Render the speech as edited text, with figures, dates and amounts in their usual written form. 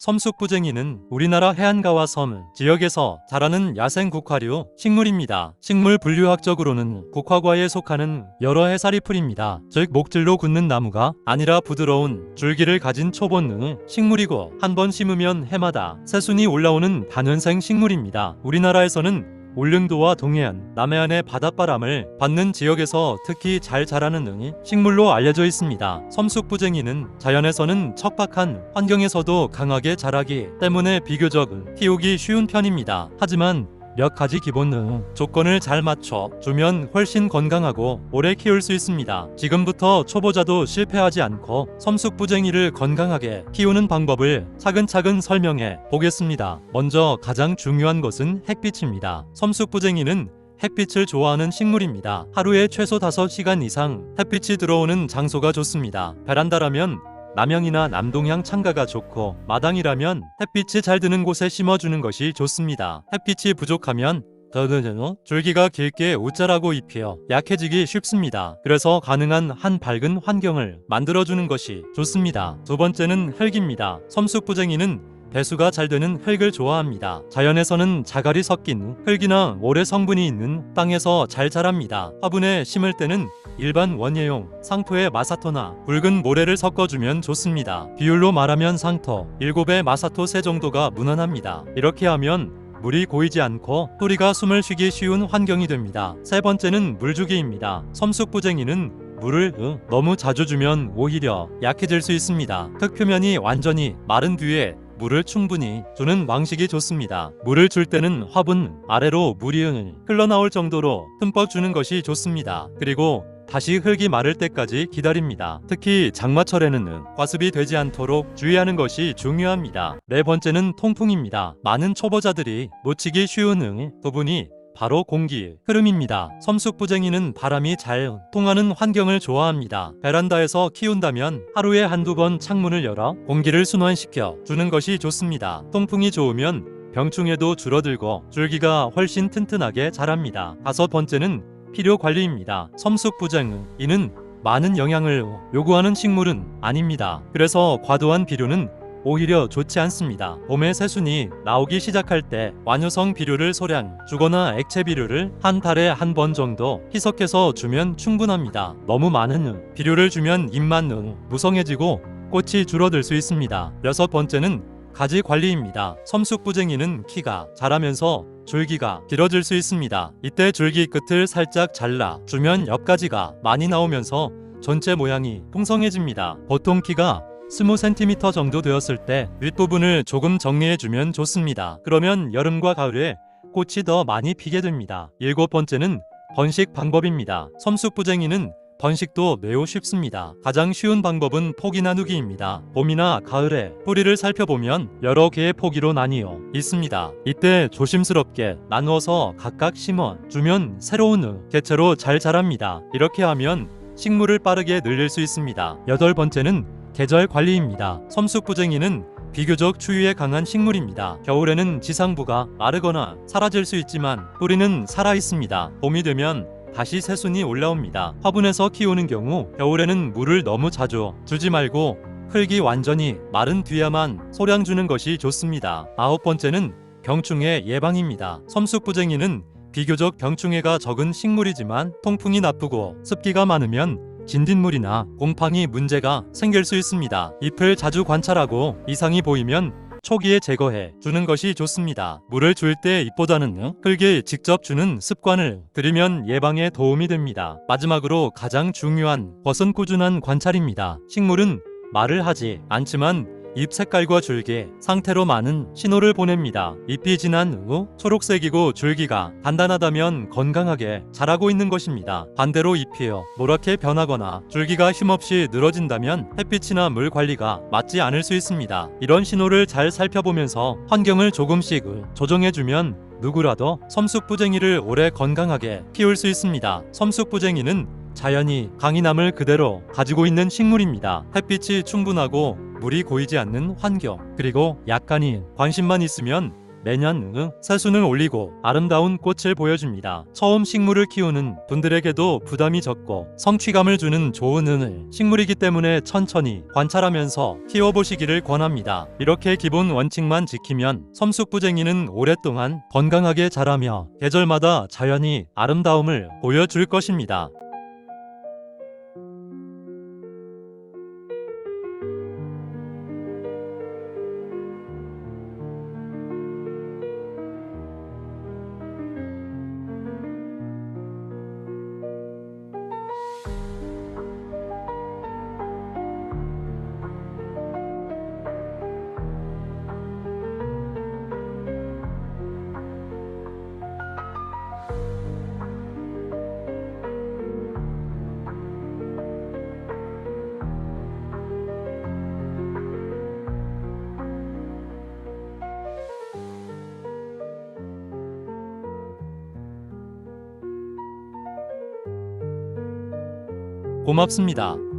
섬숙부쟁이는 우리나라 해안가와 섬 지역에서 자라는 야생 국화류 식물입니다. 식물 분류학적으로는 국화과에 속하는 여러 해살이 풀입니다. 즉 목질로 굳는 나무가 아니라 부드러운 줄기를 가진 초본 식물이고 한 번 심으면 해마다 새순이 올라오는 단원생 식물입니다. 우리나라에서는 울릉도와 동해안, 남해안의 바닷바람을 받는 지역에서 특히 잘 자라는 식물로 알려져 있습니다. 섬숙부쟁이는 자연에서는 척박한 환경에서도 강하게 자라기 때문에 비교적 키우기 쉬운 편입니다. 하지만 몇 가지 기본 조건을 잘 맞춰 주면 훨씬 건강하고 오래 키울 수 있습니다. 지금부터 초보자도 실패하지 않고 섬숙부쟁이를 건강하게 키우는 방법을 차근차근 설명해 보겠습니다. 먼저 가장 중요한 것은 햇빛입니다. 섬숙부쟁이는 햇빛을 좋아하는 식물입니다. 하루에 최소 5시간 이상 햇빛이 들어오는 장소가 좋습니다. 베란다라면 남향이나 남동향 창가가 좋고 마당이라면 햇빛이 잘 드는 곳에 심어주는 것이 좋습니다. 햇빛이 부족하면 줄기가 길게 우짜라고 잎이어 약해지기 쉽습니다. 그래서 가능한 한 밝은 환경을 만들어주는 것이 좋습니다. 두 번째는 흙입니다. 섬숙부쟁이는 배수가 잘 되는 흙을 좋아합니다. 자연에서는 자갈이 섞인 흙이나 모래 성분이 있는 땅에서 잘 자랍니다. 화분에 심을 때는 일반 원예용 상토에 마사토나 붉은 모래를 섞어주면 좋습니다. 비율로 말하면 상토 7에 마사토 3 정도가 무난합니다. 이렇게 하면 물이 고이지 않고 뿌리가 숨을 쉬기 쉬운 환경이 됩니다. 세 번째는 물주기입니다. 섬숙부쟁이는 물을 너무 자주 주면 오히려 약해질 수 있습니다. 흙 표면이 완전히 마른 뒤에 물을 충분히 주는 방식이 좋습니다. 물을 줄 때는 화분 아래로 물이 흘러나올 정도로 흠뻑 주는 것이 좋습니다. 그리고 다시 흙이 마를 때까지 기다립니다. 특히 장마철에는 과습이 되지 않도록 주의하는 것이 중요합니다. 네 번째는 통풍입니다. 많은 초보자들이 놓치기 쉬운 부분이 바로 공기 흐름입니다. 섬숙부쟁이는 바람이 잘 통하는 환경을 좋아합니다. 베란다에서 키운다면 하루에 한두 번 창문을 열어 공기를 순환시켜 주는 것이 좋습니다. 통풍이 좋으면 병충해도 줄어들고 줄기가 훨씬 튼튼하게 자랍니다. 다섯 번째는 필요 관리입니다. 섬숙부쟁이는 많은 영양을 요구하는 식물은 아닙니다. 그래서 과도한 비료는 오히려 좋지 않습니다. 봄에 새순이 나오기 시작할 때 완효성 비료를 소량 주거나 액체 비료를 한 달에 한 번 정도 희석해서 주면 충분합니다. 너무 많은 비료를 주면 잎만 무성해지고 꽃이 줄어들 수 있습니다. 여섯 번째는 가지 관리입니다. 섬숙부쟁이는 키가 자라면서 줄기가 길어질 수 있습니다. 이때 줄기 끝을 살짝 잘라 주면 옆가지가 많이 나오면서 전체 모양이 풍성해집니다. 보통 키가 20cm 정도 되었을 때 윗부분을 조금 정리해주면 좋습니다. 그러면 여름과 가을에 꽃이 더 많이 피게 됩니다. 일곱 번째는 번식 방법입니다. 섬숙부쟁이는 번식도 매우 쉽습니다. 가장 쉬운 방법은 포기 나누기입니다. 봄이나 가을에 뿌리를 살펴보면 여러 개의 포기로 나뉘어 있습니다. 이때 조심스럽게 나누어서 각각 심어주면 새로운 개체로 잘 자랍니다. 이렇게 하면 식물을 빠르게 늘릴 수 있습니다. 여덟 번째는 계절 관리입니다. 섬숙부쟁이는 비교적 추위에 강한 식물입니다. 겨울에는 지상부가 마르거나 사라질 수 있지만 뿌리는 살아 있습니다. 봄이 되면 다시 새순이 올라옵니다. 화분에서 키우는 경우 겨울에는 물을 너무 자주 주지 말고 흙이 완전히 마른 뒤에만 소량 주는 것이 좋습니다. 아홉 번째는 병충해 예방입니다. 섬숙부쟁이는 비교적 병충해가 적은 식물이지만 통풍이 나쁘고 습기가 많으면 진딧물이나 곰팡이 문제가 생길 수 있습니다. 잎을 자주 관찰하고 이상이 보이면 초기에 제거해 주는 것이 좋습니다. 물을 줄 때 잎보다는 흙에 직접 주는 습관을 들이면 예방에 도움이 됩니다. 마지막으로 가장 중요한 것은 꾸준한 관찰입니다. 식물은 말을 하지 않지만 잎 색깔과 줄기 상태로 많은 신호를 보냅니다. 잎이 진한 후 초록색이고 줄기가 단단하다면 건강하게 자라고 있는 것입니다. 반대로 잎이 노랗게 변하거나 줄기가 힘없이 늘어진다면 햇빛이나 물 관리가 맞지 않을 수 있습니다. 이런 신호를 잘 살펴보면서 환경을 조금씩 조정해주면 누구라도 섬숙부쟁이를 오래 건강하게 키울 수 있습니다. 섬숙부쟁이는 자연이 강인함을 그대로 가지고 있는 식물입니다. 햇빛이 충분하고 물이 고이지 않는 환경, 그리고 약간의 관심만 있으면 매년 새순을 올리고 아름다운 꽃을 보여줍니다. 처음 식물을 키우는 분들에게도 부담이 적고 성취감을 주는 좋은 식물이기 때문에 천천히 관찰하면서 키워보시기를 권합니다. 이렇게 기본 원칙만 지키면 섬숙부쟁이는 오랫동안 건강하게 자라며 계절마다 자연히 아름다움을 보여줄 것입니다. 고맙습니다.